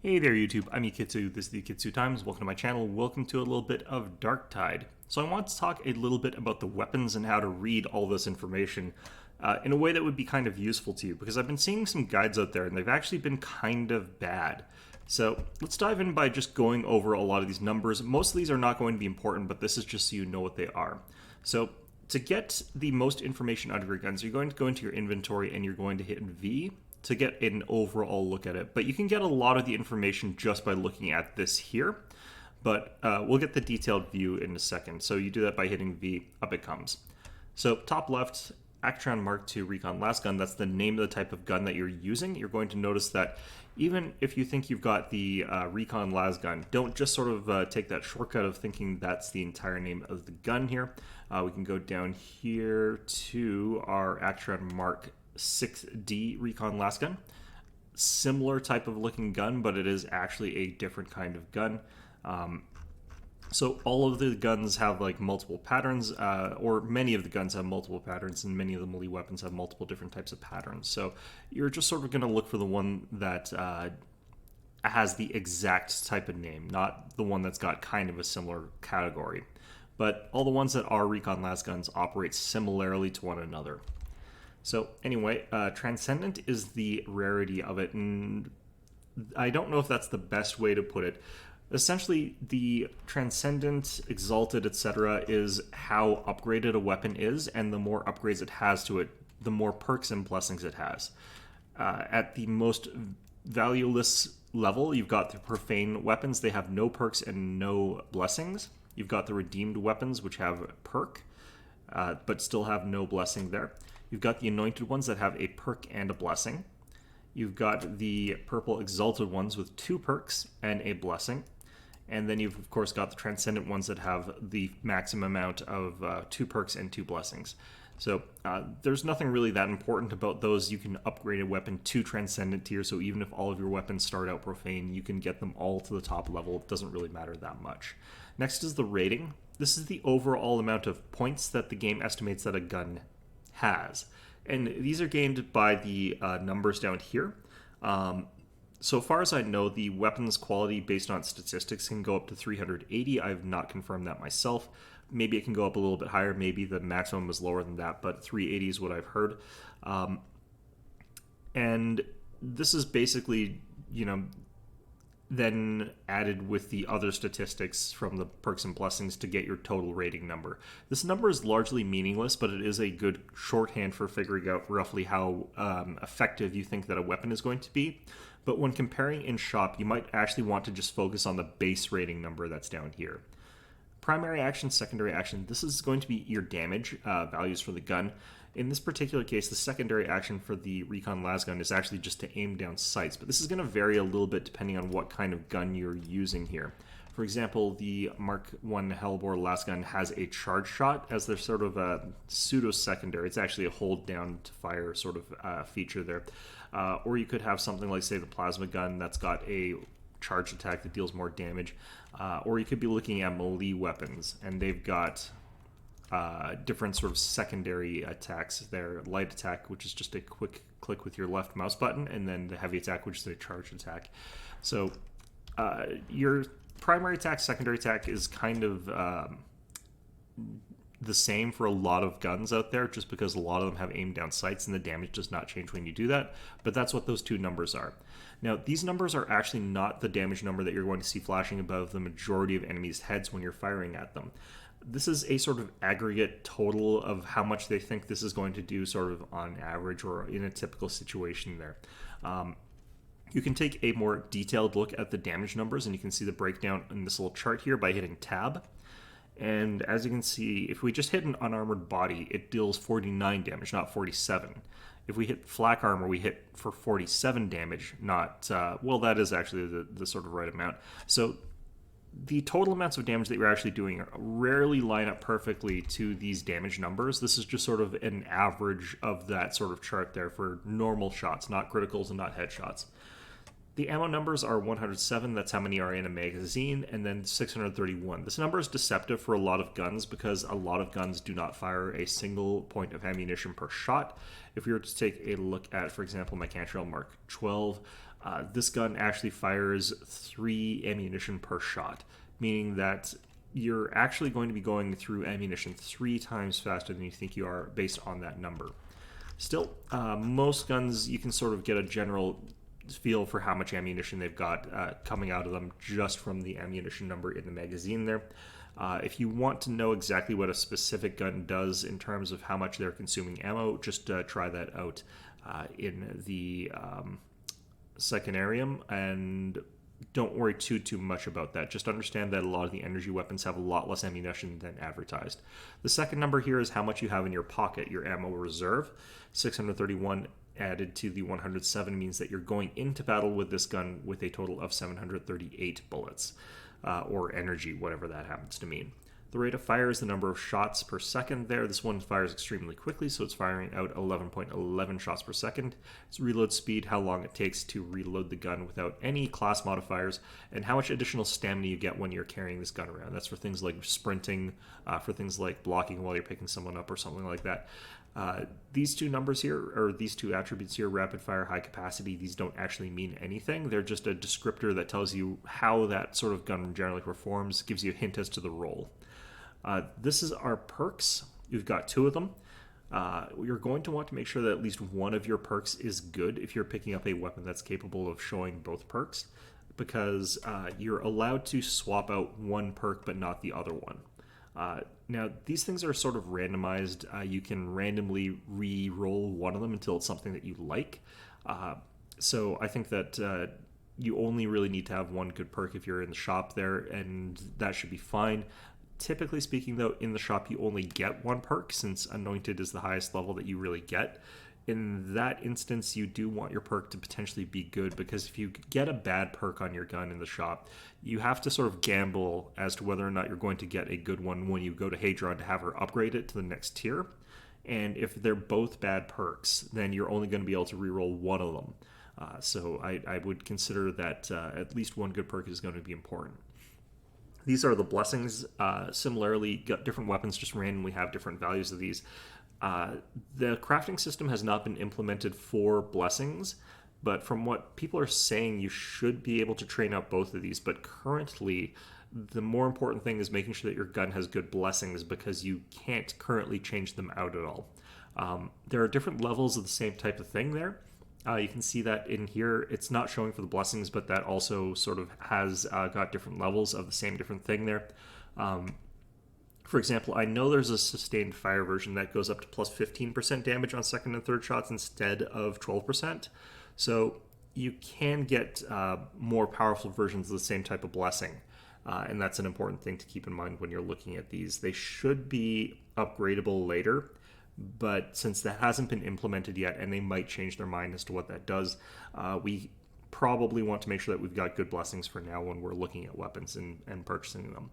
Hey there YouTube, I'm Ikitsu, this is the Ikitsu Times, welcome to my channel, welcome to a little bit of Darktide. So I want to talk a little bit about the weapons and how to read all this information in a way that would be kind of useful to you, because I've been seeing some guides out there and they've actually been kind of bad. So let's dive in by just going over a lot of these numbers. Most of these are not going to be important, but this is just so you know what they are. So to get the most information out of your guns, you're going to go into your inventory and you're going to hit V to get an overall look at it. But you can get a lot of the information just by looking at this here. But we'll get the detailed view in a second. So you do that by hitting V, up it comes. So top left, Actron Mark II Recon Lasgun, that's the name of the type of gun that you're using. You're going to notice that even if you think you've got the Recon Lasgun, don't just sort of take that shortcut of thinking that's the entire name of the gun here. We can go down here to our Actron Mark 6D Recon Lasgun. Similar type of looking gun, but it is actually a different kind of gun. So all of the guns have like multiple patterns, or many of the guns have multiple patterns, and many of the melee weapons have multiple different types of patterns. So you're just sort of going to look for the one that has the exact type of name, not the one that's got kind of a similar category. But all the ones that are Recon Lasguns operate similarly to one another. So anyway, Transcendent is the rarity of it, and I don't know if that's the best way to put it. Essentially, the Transcendent, Exalted, etc. is how upgraded a weapon is, and the more upgrades it has to it, the more perks and blessings it has. At the most valueless level, you've got the Profane weapons. They have no perks and no blessings. You've got the Redeemed weapons, which have a perk, but still have no blessing there. You've got the Anointed ones that have a perk and a blessing. You've got the Purple Exalted ones with 2 perks and a blessing. And then you've, of course, got the Transcendent ones that have the maximum amount of 2 perks and 2 blessings. So there's nothing really that important about those. You can upgrade a weapon to Transcendent tier, so even if all of your weapons start out Profane, you can get them all to the top level. It doesn't really matter that much. Next is the rating. This is the overall amount of points that the game estimates that a gun has, and these are gained by the numbers down here. So far as I know, the weapons quality based on statistics can go up to 380. I've not confirmed that myself. Maybe it can go up a little bit higher. Maybe the maximum is lower than that, but 380 is what I've heard. And this is basically, then added with the other statistics from the perks and blessings to get your total rating number. This number is largely meaningless, but it is a good shorthand for figuring out roughly how effective you think that a weapon is going to be. But when comparing in shop, you might actually want to just focus on the base rating number that's down here. Primary action, secondary action, this is going to be your damage values for the gun. In this particular case, the secondary action for the Recon Lasgun is actually just to aim down sights, but this is going to vary a little bit depending on what kind of gun you're using here. For example, the Mark I Hellbore Lasgun has a charge shot as their sort of a pseudo-secondary. It's actually a hold down to fire sort of feature there. Or you could have something like, say, the Plasma Gun that's got a charge attack that deals more damage. Or you could be looking at melee weapons, and they've got different sort of secondary attacks. Their light attack, which is just a quick click with your left mouse button, and then the heavy attack, which is a charge attack. So your primary attack, secondary attack is kind of the same for a lot of guns out there, just because a lot of them have aim down sights and the damage does not change when you do that. But that's what those two numbers are. Now, these numbers are actually not the damage number that you're going to see flashing above the majority of enemies' heads when you're firing at them. This is a sort of aggregate total of how much they think this is going to do sort of on average or in a typical situation there. You can take a more detailed look at the damage numbers, and you can see the breakdown in this little chart here by hitting tab. And as you can see, if we just hit an unarmored body, it deals 49 damage, not 47. If we hit flak armor, we hit for 47 damage, not, well, that is actually the sort of right amount. So the total amounts of damage that you're actually doing rarely line up perfectly to these damage numbers. This is just sort of an average of that sort of chart there for normal shots, not criticals and not headshots. The ammo numbers are 107, that's how many are in a magazine, and then 631. This number is deceptive for a lot of guns because a lot of guns do not fire a single point of ammunition per shot. If we were to take a look at, for example, my Cantrell Mark 12, This gun actually fires 3 ammunition per shot, meaning that you're actually going to be going through ammunition 3 times faster than you think you are based on that number. Still, most guns, you can sort of get a general feel for how much ammunition they've got coming out of them just from the ammunition number in the magazine there. If you want to know exactly what a specific gun does in terms of how much they're consuming ammo, just try that out in the secondarium, and don't worry too much about that. Just understand that a lot of the energy weapons have a lot less ammunition than advertised. The second number here is how much you have in your pocket, your ammo reserve. 631 added to the 107 means that you're going into battle with this gun with a total of 738 bullets, or energy, whatever that happens to mean. The rate of fire is the number of shots per second there. This one fires extremely quickly, so it's firing out 11.11 shots per second. It's reload speed, how long it takes to reload the gun without any class modifiers, and how much additional stamina you get when you're carrying this gun around. That's for things like sprinting, for things like blocking while you're picking someone up or something like that. These two numbers here, or these two attributes here, rapid fire, high capacity, these don't actually mean anything. They're just a descriptor that tells you how that sort of gun generally performs, gives you a hint as to the role. This is our perks. You've got 2 of them. You're going to want to make sure that at least one of your perks is good if you're picking up a weapon that's capable of showing both perks, because you're allowed to swap out one perk but not the other one. Now, these things are sort of randomized. You can randomly re-roll one of them until it's something that you like. So I think that you only really need to have one good perk if you're in the shop there, and that should be fine. Typically speaking, though, in the shop you only get one perk, since Anointed is the highest level that you really get. In that instance, you do want your perk to potentially be good, because if you get a bad perk on your gun in the shop, you have to sort of gamble as to whether or not you're going to get a good one when you go to Hadron to have her upgrade it to the next tier. And if they're both bad perks, then you're only going to be able to reroll one of them. So I would consider that at least one good perk is going to be important. These are the blessings. Similarly, different weapons just randomly have different values of these. The crafting system has not been implemented for blessings, but from what people are saying, you should be able to train out both of these. But currently, the more important thing is making sure that your gun has good blessings, because you can't currently change them out at all. There are different levels of the same type of thing there. You can see that in here. It's not showing for the blessings, but that also sort of has got different levels of the same different thing there. For example, I know there's a sustained fire version that goes up to plus 15% damage on second and third shots instead of 12%. So you can get more powerful versions of the same type of blessing. And that's an important thing to keep in mind when you're looking at these. They should be upgradable later, but since that hasn't been implemented yet, and they might change their mind as to what that does, we probably want to make sure that we've got good blessings for now when we're looking at weapons and purchasing them.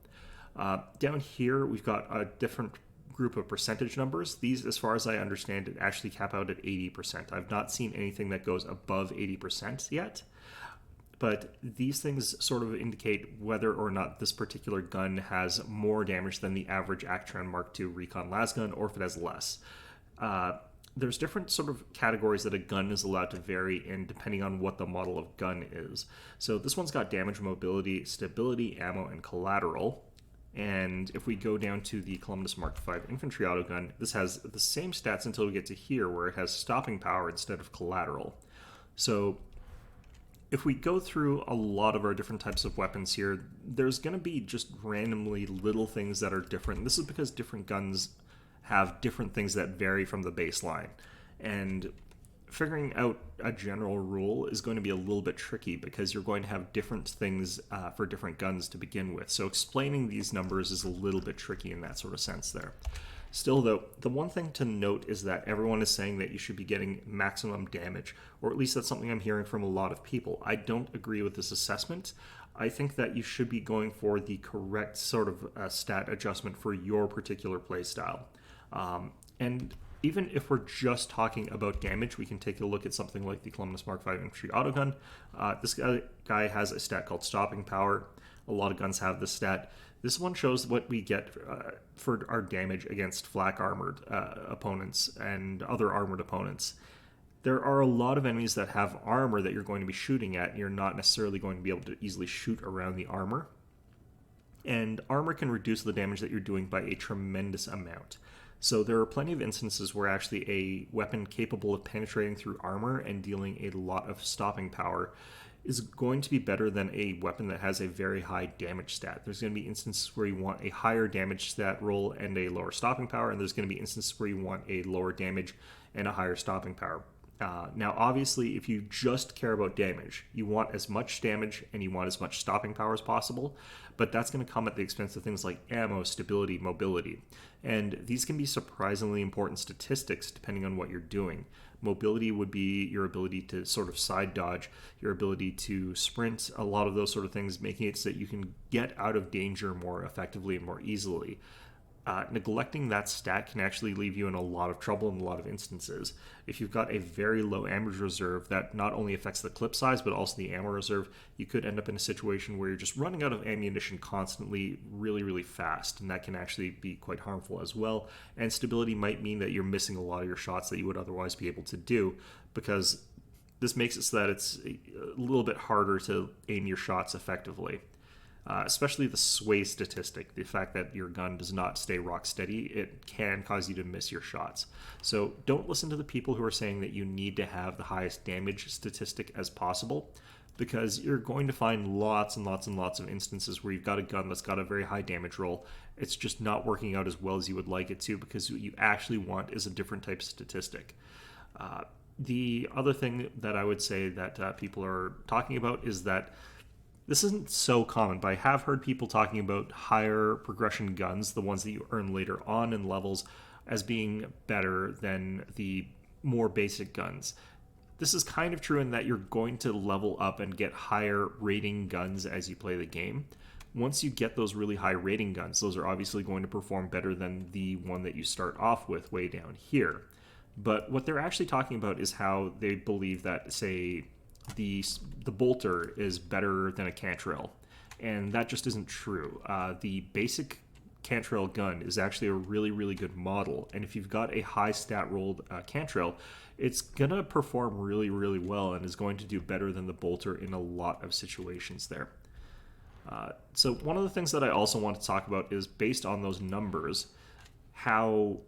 Down here, we've got a different group of percentage numbers. These, as far as I understand it, actually cap out at 80%. I've not seen anything that goes above 80% yet, but these things sort of indicate whether or not this particular gun has more damage than the average Actron Mark II Recon Lasgun, or if it has less. There's different sort of categories that a gun is allowed to vary in depending on what the model of gun is. So this one's got damage, mobility, stability, ammo, and collateral. And if we go down to the Columbus Mark V infantry autogun, this has the same stats until we get to here, where it has stopping power instead of collateral. So if we go through a lot of our different types of weapons here, there's going to be just randomly little things that are different. This is because different guns have different things that vary from the baseline. And figuring out a general rule is going to be a little bit tricky, because you're going to have different things for different guns to begin with. So explaining these numbers is a little bit tricky in that sort of sense there. Still, though, the one thing to note is that everyone is saying that you should be getting maximum damage, or at least that's something I'm hearing from a lot of people. I don't agree with this assessment. I think that you should be going for the correct sort of stat adjustment for your particular playstyle. And even if we're just talking about damage, we can take a look at something like the Columbus Mark V Infantry Autogun. This guy has a stat called Stopping Power. A lot of guns have this stat. This one shows what we get for our damage against flak armored opponents and other armored opponents. There are a lot of enemies that have armor that you're going to be shooting at, and you're not necessarily going to be able to easily shoot around the armor. And armor can reduce the damage that you're doing by a tremendous amount. So there are plenty of instances where actually a weapon capable of penetrating through armor and dealing a lot of stopping power is going to be better than a weapon that has a very high damage stat. There's going to be instances where you want a higher damage stat roll and a lower stopping power, and there's going to be instances where you want a lower damage and a higher stopping power. Now, obviously, if you just care about damage, you want as much damage and you want as much stopping power as possible, but that's going to come at the expense of things like ammo, stability, mobility. And these can be surprisingly important statistics depending on what you're doing. Mobility would be your ability to sort of side dodge, your ability to sprint, a lot of those sort of things, making it so that you can get out of danger more effectively and more easily. Neglecting that stat can actually leave you in a lot of trouble in a lot of instances. If you've got a very low ammo reserve that not only affects the clip size but also the ammo reserve, you could end up in a situation where you're just running out of ammunition constantly really, really fast, and that can actually be quite harmful as well. And stability might mean that you're missing a lot of your shots that you would otherwise be able to do, because this makes it so that it's a little bit harder to aim your shots effectively. Especially the sway statistic, the fact that your gun does not stay rock steady, it can cause you to miss your shots. So don't listen to the people who are saying that you need to have the highest damage statistic as possible, because you're going to find lots and lots and lots of instances where you've got a gun that's got a very high damage roll. It's just not working out as well as you would like it to, because what you actually want is a different type of statistic. The other thing that I would say that people are talking about is that this isn't so common, but I have heard people talking about higher progression guns, the ones that you earn later on in levels, as being better than the more basic guns. This is kind of true in that you're going to level up and get higher rating guns as you play the game. Once you get those really high rating guns, those are obviously going to perform better than the one that you start off with way down here. But what they're actually talking about is how they believe that, say, the bolter is better than a cantrell, and that just isn't true. The basic cantrell gun is actually a really, really good model, and if you've got a high stat rolled cantrell, it's gonna perform really, really well and is going to do better than the bolter in a lot of situations there. So one of the things that I also want to talk about is, based on those numbers, how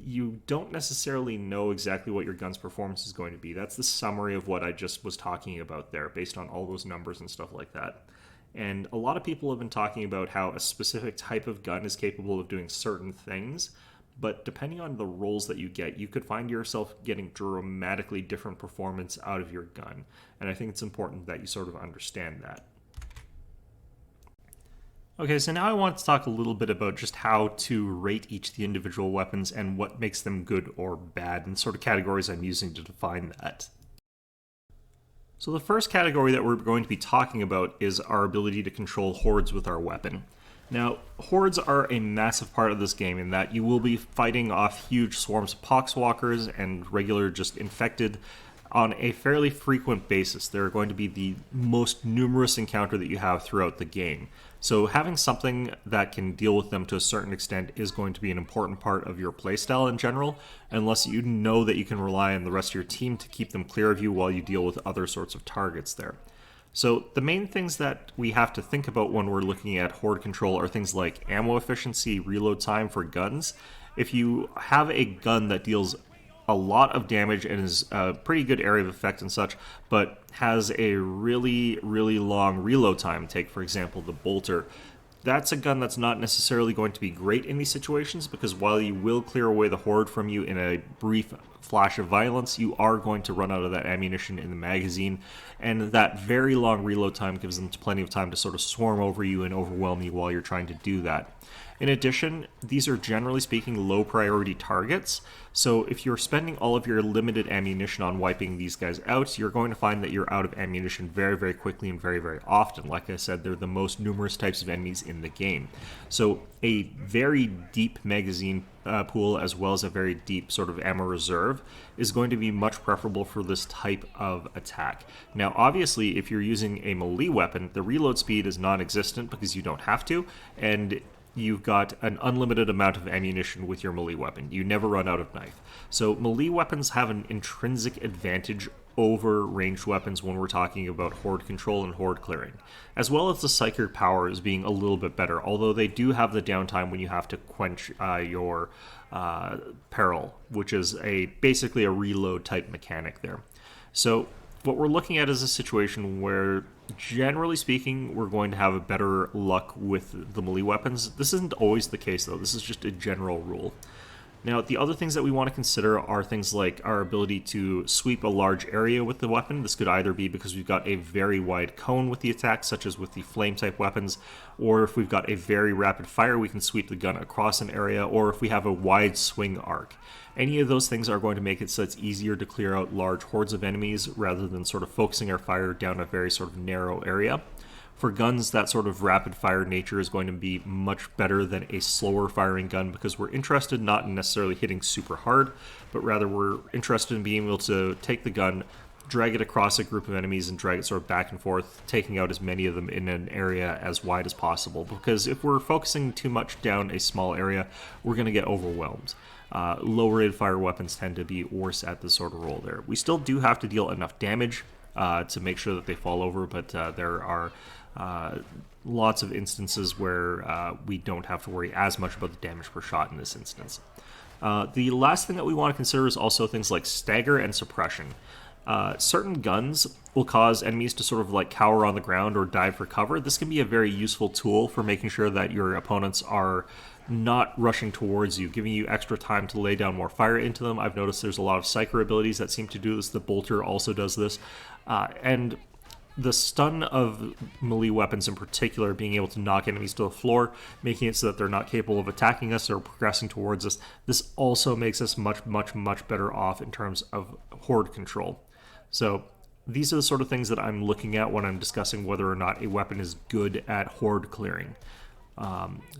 you don't necessarily know exactly what your gun's performance is going to be. That's the summary of what I just was talking about there, based on all those numbers and stuff like that. And a lot of people have been talking about how a specific type of gun is capable of doing certain things, but depending on the rolls that you get, you could find yourself getting dramatically different performance out of your gun. And I think it's important that you sort of understand that. Okay, so now I want to talk a little bit about just how to rate each of the individual weapons and what makes them good or bad, and sort of categories I'm using to define that. So the first category that we're going to be talking about is our ability to control hordes with our weapon. Now, hordes are a massive part of this game in that you will be fighting off huge swarms of poxwalkers and regular just infected on a fairly frequent basis. They're going to be the most numerous encounter that you have throughout the game. So having something that can deal with them to a certain extent is going to be an important part of your playstyle in general, unless you know that you can rely on the rest of your team to keep them clear of you while you deal with other sorts of targets there. So the main things that we have to think about when we're looking at horde control are things like ammo efficiency, reload time for guns. If you have a gun that deals a lot of damage and is a pretty good area of effect and such, but has a really, really long reload time, take for example the bolter, that's a gun that's not necessarily going to be great in these situations, because while you will clear away the horde from you in a brief flash of violence, you are going to run out of that ammunition in the magazine, and that very long reload time gives them plenty of time to sort of swarm over you and overwhelm you while you're trying to do that. In addition, these are generally speaking low priority targets, so if you're spending all of your limited ammunition on wiping these guys out, you're going to find that you're out of ammunition very, very quickly and very, very often. Like I said, they're the most numerous types of enemies in the game. So a very deep magazine pool, as well as a very deep sort of ammo reserve, is going to be much preferable for this type of attack. Now, obviously, if you're using a melee weapon, the reload speed is non-existent because you don't have to, and you've got an unlimited amount of ammunition with your melee weapon. You never run out of knife. So melee weapons have an intrinsic advantage over ranged weapons when we're talking about horde control and horde clearing, as well as the psychic powers being a little bit better, although they do have the downtime when you have to quench your peril, which is basically a reload type mechanic there. So what we're looking at is a situation where, generally speaking, we're going to have a better luck with the melee weapons. This isn't always the case, though. This is just a general rule. Now, the other things that we want to consider are things like our ability to sweep a large area with the weapon. This could either be because we've got a very wide cone with the attack, such as with the flame-type weapons, or if we've got a very rapid fire, we can sweep the gun across an area, or if we have a wide swing arc. Any of those things are going to make it so it's easier to clear out large hordes of enemies rather than sort of focusing our fire down a very sort of narrow area. For guns, that sort of rapid fire nature is going to be much better than a slower firing gun because we're interested not in necessarily hitting super hard, but rather we're interested in being able to take the gun, drag it across a group of enemies, and drag it sort of back and forth, taking out as many of them in an area as wide as possible. Because if we're focusing too much down a small area, we're going to get overwhelmed. Low rated fire weapons tend to be worse at this sort of role there. We still do have to deal enough damage to make sure that they fall over, but there are lots of instances where we don't have to worry as much about the damage per shot in this instance. The last thing that we want to consider is also things like stagger and suppression. Certain guns will cause enemies to sort of like cower on the ground or dive for cover. This can be a very useful tool for making sure that your opponents are not rushing towards you, giving you extra time to lay down more fire into them. I've noticed there's a lot of psyker abilities that seem to do this. The bolter also does this. And the stun of melee weapons in particular, being able to knock enemies to the floor, making it so that they're not capable of attacking us or progressing towards us, this also makes us much, much, much better off in terms of horde control. So these are the sort of things that I'm looking at when I'm discussing whether or not a weapon is good at horde clearing.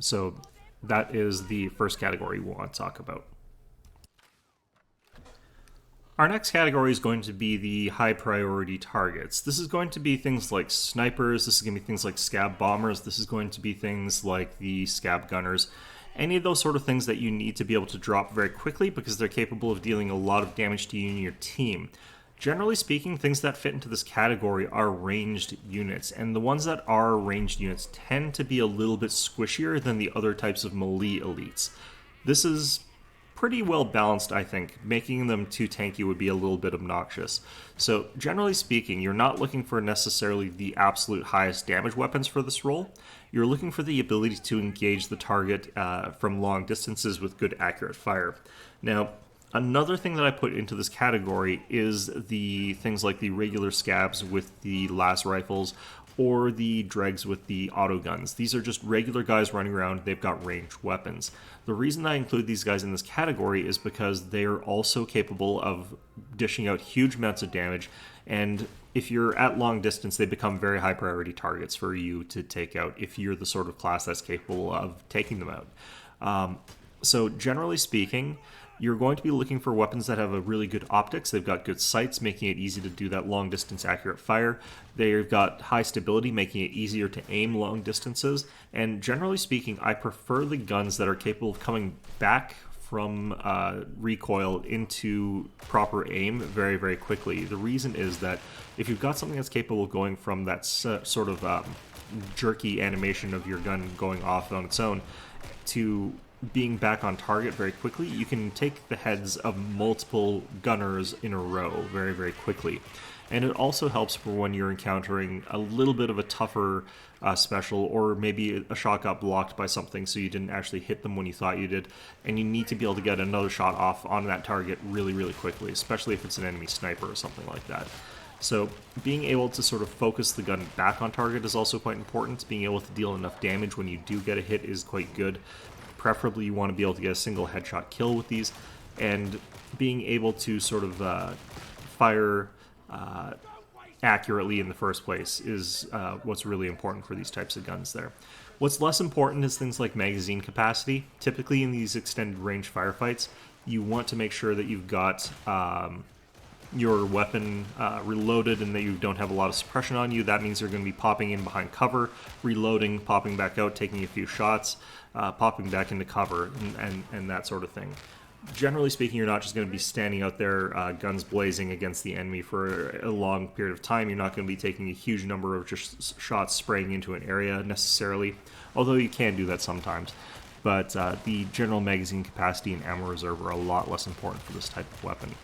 So that is the first category we want to talk about. Our next category is going to be the high priority targets. This is going to be things like snipers, this is going to be things like scab bombers, this is going to be things like the scab gunners. Any of those sort of things that you need to be able to drop very quickly because they're capable of dealing a lot of damage to you and your team. Generally speaking, things that fit into this category are ranged units, and the ones that are ranged units tend to be a little bit squishier than the other types of melee elites. This is pretty well balanced, I think. Making them too tanky would be a little bit obnoxious. So generally speaking, you're not looking for necessarily the absolute highest damage weapons for this role. You're looking for the ability to engage the target from long distances with good accurate fire. Now, another thing that I put into this category is the things like the regular scabs with the las rifles or the dregs with the auto guns. These are just regular guys running around. They've got ranged weapons. The reason I include these guys in this category is because they are also capable of dishing out huge amounts of damage, and if you're at long distance, they become very high priority targets for you to take out if you're the sort of class that's capable of taking them out. So generally speaking, you're going to be looking for weapons that have a really good optics. They've got good sights, making it easy to do that long distance accurate fire. They've got high stability, making it easier to aim long distances. And generally speaking, I prefer the guns that are capable of coming back from recoil into proper aim very, very quickly. The reason is that if you've got something that's capable of going from that sort of jerky animation of your gun going off on its own to being back on target very quickly, you can take the heads of multiple gunners in a row very, very quickly. And it also helps for when you're encountering a little bit of a tougher special, or maybe a shot got blocked by something so you didn't actually hit them when you thought you did, and you need to be able to get another shot off on that target really, really quickly, especially if it's an enemy sniper or something like that. So being able to sort of focus the gun back on target is also quite important. Being able to deal enough damage when you do get a hit is quite good. Preferably you want to be able to get a single headshot kill with these, and being able to sort of fire accurately in the first place is what's really important for these types of guns there. What's less important is things like magazine capacity. Typically in these extended range firefights, you want to make sure that you've got your weapon reloaded and that you don't have a lot of suppression on you, that means you're going to be popping in behind cover, reloading, popping back out, taking a few shots, popping back into cover, and that sort of thing. Generally speaking, you're not just going to be standing out there guns blazing against the enemy for a long period of time. You're not going to be taking a huge number of just shots spraying into an area necessarily, although you can do that sometimes. But the general magazine capacity and ammo reserve are a lot less important for this type of weapon.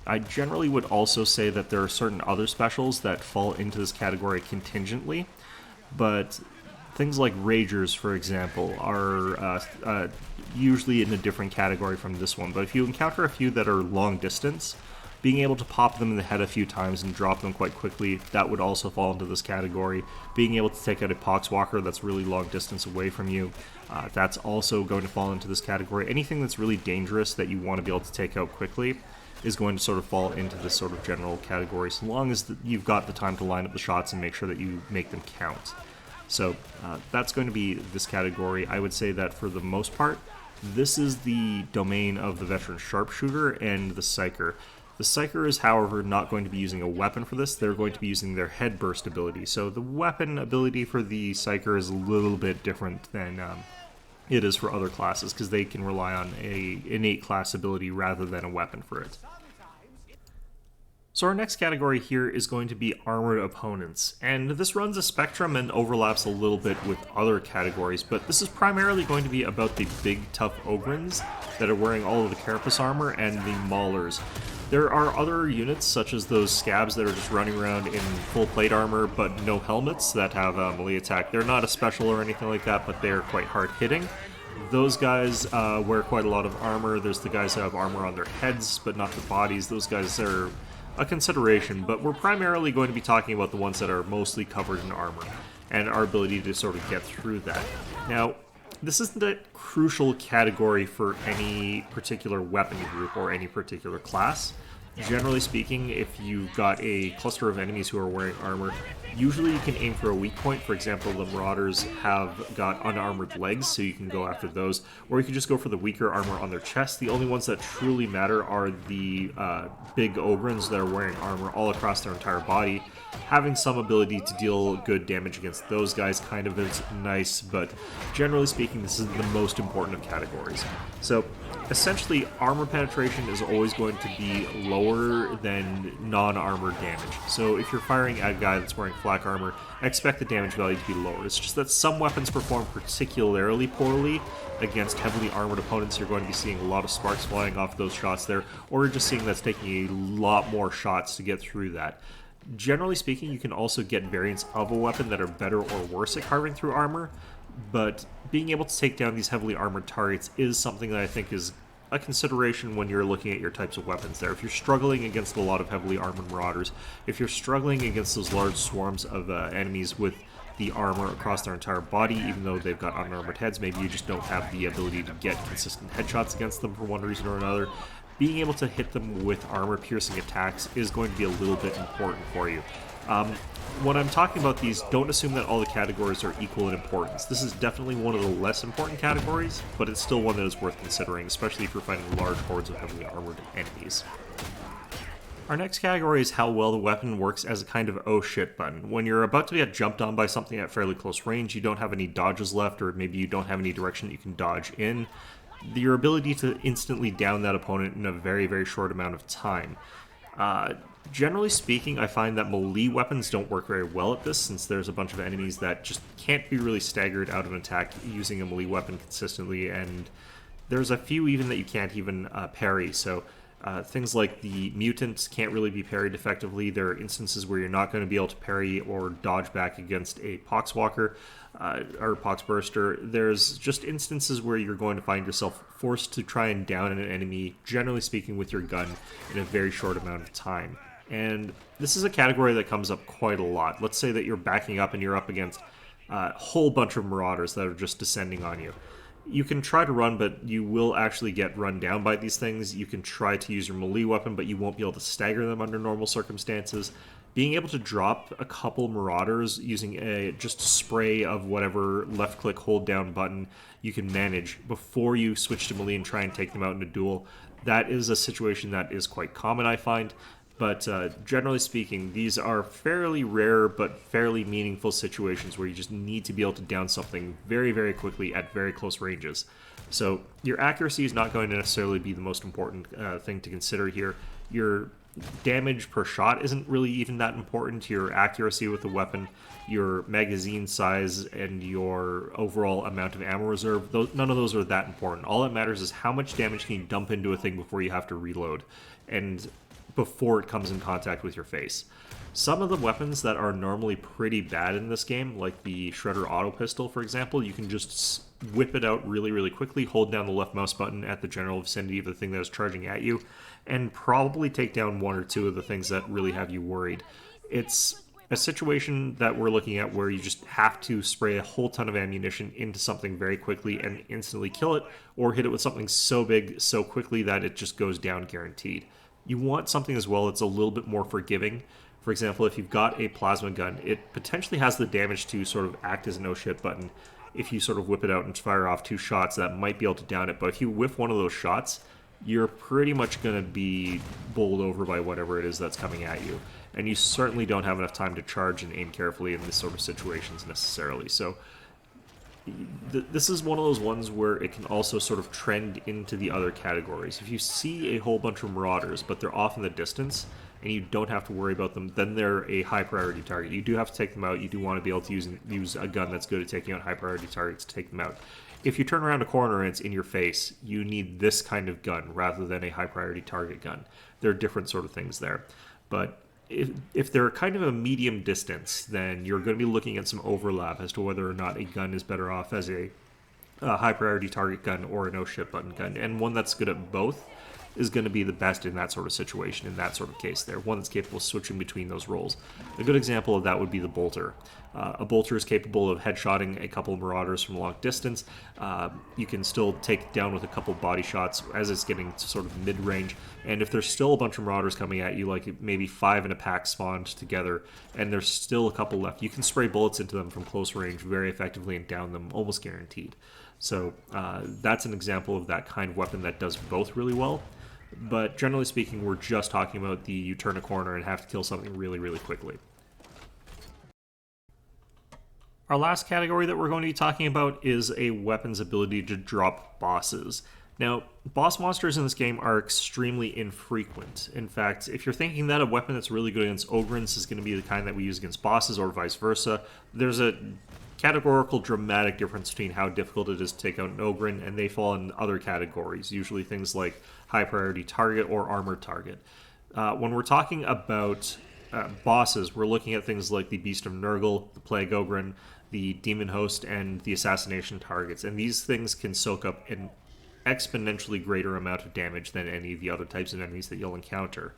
I generally would also say that there are certain other specials that fall into this category contingently, but things like Ragers, for example, are usually in a different category from this one. But if you encounter a few that are long distance, being able to pop them in the head a few times and drop them quite quickly, that would also fall into this category. Being able to take out a Poxwalker that's really long distance away from you, that's also going to fall into this category. Anything that's really dangerous that you want to be able to take out quickly is going to sort of fall into this sort of general category, so long as you've got the time to line up the shots and make sure that you make them count. So that's going to be this category. I would say that for the most part, this is the domain of the veteran sharpshooter and the psyker. The psyker is, however, not going to be using a weapon for this. They're going to be using their head burst ability. So the weapon ability for the psyker is a little bit different than it is for other classes, because they can rely on a innate class ability rather than a weapon for it. So our next category here is going to be armored opponents, and this runs a spectrum and overlaps a little bit with other categories, but this is primarily going to be about the big tough ogrins that are wearing all of the carapace armor and the maulers. There are other units such as those scabs that are just running around in full plate armor but no helmets that have melee attack. They're not a special or anything like that, but they're quite hard hitting. Those guys wear quite a lot of armor. There's the guys that have armor on their heads but not their bodies. Those guys are a consideration, but we're primarily going to be talking about the ones that are mostly covered in armor and our ability to sort of get through that. Now, this isn't a crucial category for any particular weapon group or any particular class. Generally speaking, if you've got a cluster of enemies who are wearing armor, usually you can aim for a weak point. For example, the Marauders have got unarmored legs, so you can go after those. Or you can just go for the weaker armor on their chest. The only ones that truly matter are the big Ogrins that are wearing armor all across their entire body. Having some ability to deal good damage against those guys kind of is nice, but generally speaking, this is the most important of categories. So essentially, armor penetration is always going to be lower than non-armor damage. So if you're firing at a guy that's wearing flak armor, expect the damage value to be lower. It's just that some weapons perform particularly poorly against heavily armored opponents. You're going to be seeing a lot of sparks flying off those shots there, or you're just seeing that's taking a lot more shots to get through that. Generally speaking, you can also get variants of a weapon that are better or worse at carving through armor, but being able to take down these heavily armored targets is something that I think is a consideration when you're looking at your types of weapons there. If you're struggling against a lot of heavily armored marauders, if you're struggling against those large swarms of enemies with the armor across their entire body, even though they've got unarmored heads, maybe you just don't have the ability to get consistent headshots against them for one reason or another, being able to hit them with armor-piercing attacks is going to be a little bit important for you. When I'm talking about these, don't assume that all the categories are equal in importance. This is definitely one of the less important categories, but it's still one that is worth considering, especially if you're fighting large hordes of heavily armored enemies. Our next category is how well the weapon works as a kind of oh shit button. When you're about to get jumped on by something at fairly close range, you don't have any dodges left, or maybe you don't have any direction that you can dodge in, your ability to instantly down that opponent in a very, very short amount of time. Generally speaking, I find that melee weapons don't work very well at this, since there's a bunch of enemies that just can't be really staggered out of an attack using a melee weapon consistently, and there's a few even that you can't even parry. So things like the mutants can't really be parried effectively. There are instances where you're not going to be able to parry or dodge back against a Poxwalker or Poxburster. There's just instances where you're going to find yourself forced to try and down an enemy, generally speaking, with your gun in a very short amount of time. And this is a category that comes up quite a lot. Let's say that you're backing up and you're up against a whole bunch of marauders that are just descending on you. You can try to run, but you will actually get run down by these things. You can try to use your melee weapon, but you won't be able to stagger them under normal circumstances. Being able to drop a couple marauders using just a spray of whatever left-click hold-down button you can manage before you switch to melee and try and take them out in a duel, That is a situation that is quite common, I find. But generally speaking, these are fairly rare but fairly meaningful situations where you just need to be able to down something very, very quickly at very close ranges. So your accuracy is not going to necessarily be the most important thing to consider here. Your damage per shot isn't really even that important. Your accuracy with the weapon, your magazine size, and your overall amount of ammo reserve, none of those are that important. All that matters is how much damage can you dump into a thing before you have to reload, and before it comes in contact with your face. Some of the weapons that are normally pretty bad in this game, like the Shredder Auto Pistol, for example, you can just whip it out really, really quickly, hold down the left mouse button at the general vicinity of the thing that is charging at you, and probably take down one or two of the things that really have you worried. It's a situation that we're looking at where you just have to spray a whole ton of ammunition into something very quickly and instantly kill it, or hit it with something so big so quickly that it just goes down guaranteed. You want something as well that's a little bit more forgiving. For example, if you've got a plasma gun, it potentially has the damage to sort of act as a no shit button. If you sort of whip it out and fire off 2 shots, that might be able to down it. But if you whiff one of those shots, you're pretty much going to be bowled over by whatever it is that's coming at you. And you certainly don't have enough time to charge and aim carefully in this sort of situations necessarily. So this is one of those ones where it can also sort of trend into the other categories. If you see a whole bunch of Marauders, but they're off in the distance, and you don't have to worry about them, then they're a high priority target. You do have to take them out. You do want to be able to use a gun that's good at taking out high priority targets to take them out. If you turn around a corner and it's in your face, you need this kind of gun rather than a high priority target gun. There are different sort of things there. But if they're kind of a medium distance, then you're going to be looking at some overlap as to whether or not a gun is better off as a high priority target gun or a no shit button gun. And one that's good at both is going to be the best in that sort of situation, in that sort of case there. One that's capable of switching between those roles. A good example of that would be the Bolter. A Bolter is capable of headshotting a couple of Marauders from a long distance. You can still take down with a couple body shots as it's getting to sort of mid-range. And if there's still a bunch of Marauders coming at you, like maybe 5 in a pack spawned together, and there's still a couple left, you can spray bullets into them from close range very effectively and down them almost guaranteed. So that's an example of that kind of weapon that does both really well. But generally speaking, we're just talking about the you turn a corner and have to kill something really, really quickly. Our last category that we're going to be talking about is a weapon's ability to drop bosses. Now, boss monsters in this game are extremely infrequent. In fact, if you're thinking that a weapon that's really good against Ogrins is going to be the kind that we use against bosses or vice versa, there's a categorical dramatic difference between how difficult it is to take out an Ogrin, and they fall in other categories, usually things like high priority target or armored target. When we're talking about bosses, we're looking at things like the Beast of Nurgle, the Plague Ogrin, the Demon Host, and the Assassination targets, and these things can soak up an exponentially greater amount of damage than any of the other types of enemies that you'll encounter.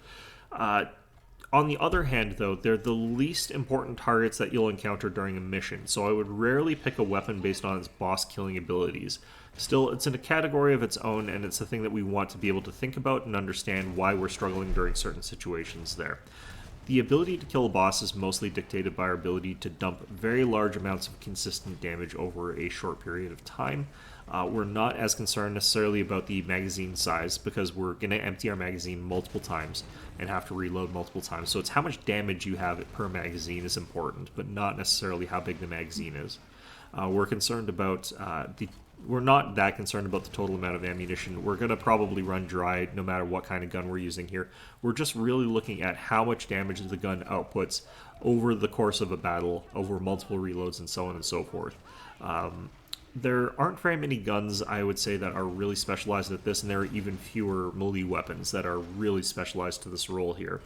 On the other hand, though, they're the least important targets that you'll encounter during a mission, so I would rarely pick a weapon based on its boss-killing abilities. Still, it's in a category of its own, and it's a thing that we want to be able to think about and understand why we're struggling during certain situations there. The ability to kill a boss is mostly dictated by our ability to dump very large amounts of consistent damage over a short period of time. We're not as concerned necessarily about the magazine size because we're going to empty our magazine multiple times and have to reload multiple times. So it's how much damage you have per magazine is important, but not necessarily how big the magazine is. We're concerned about we're not that concerned about the total amount of ammunition. We're going to probably run dry no matter what kind of gun we're using here. We're just really looking at how much damage the gun outputs over the course of a battle, over multiple reloads, and so on and so forth. There aren't very many guns, I would say, that are really specialized at this, and there are even fewer melee weapons that are really specialized to this role here.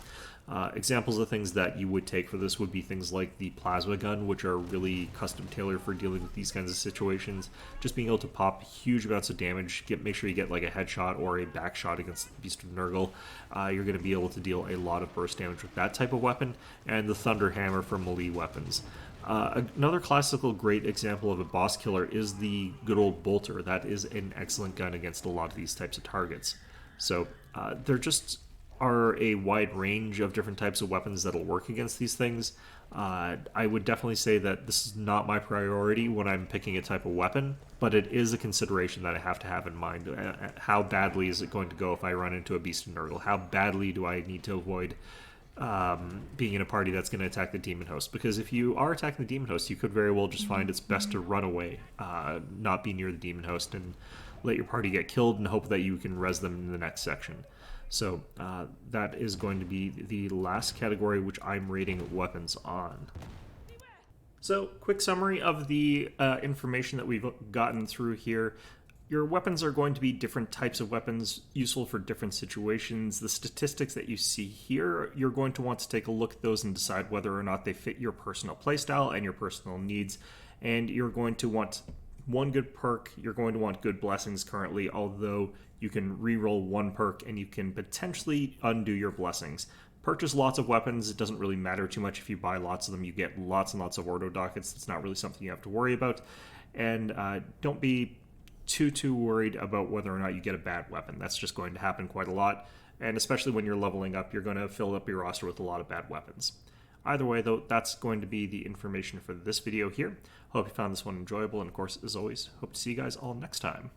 Examples of things that you would take for this would be things like the plasma gun, which are really custom tailored for dealing with these kinds of situations. Just being able to pop huge amounts of damage, make sure you get like a headshot or a back shot against the Beast of Nurgle. You're going to be able to deal a lot of burst damage with that type of weapon, and the Thunder Hammer for melee weapons. Another classical great example of a boss killer is the good old Bolter. That is an excellent gun against a lot of these types of targets. So they're just are a wide range of different types of weapons that'll work against these things. I would definitely say that this is not my priority when I'm picking a type of weapon, but it is a consideration that I have to have in mind. How badly is it going to go if I run into a beast of Nurgle? How badly do I need to avoid being in a party that's going to attack the demon host? Because if you are attacking the demon host, you could very well just find it's best to run away, not be near the demon host, and let your party get killed and hope that you can res them in the next section. So that is going to be the last category which I'm rating weapons on. So, quick summary of the information that we've gotten through here. Your weapons are going to be different types of weapons, useful for different situations. The statistics that you see here, you're going to want to take a look at those and decide whether or not they fit your personal playstyle and your personal needs. And you're going to want one good perk. You're going to want good blessings currently, although you can reroll one perk and you can potentially undo your blessings. Purchase lots of weapons. It doesn't really matter too much if you buy lots of them. You get lots and lots of ordo dockets. It's not really something you have to worry about. And don't be too worried about whether or not you get a bad weapon. That's just going to happen quite a lot. And especially when you're leveling up, you're going to fill up your roster with a lot of bad weapons. Either way, though, that's going to be the information for this video here. Hope you found this one enjoyable, and of course, as always, hope to see you guys all next time.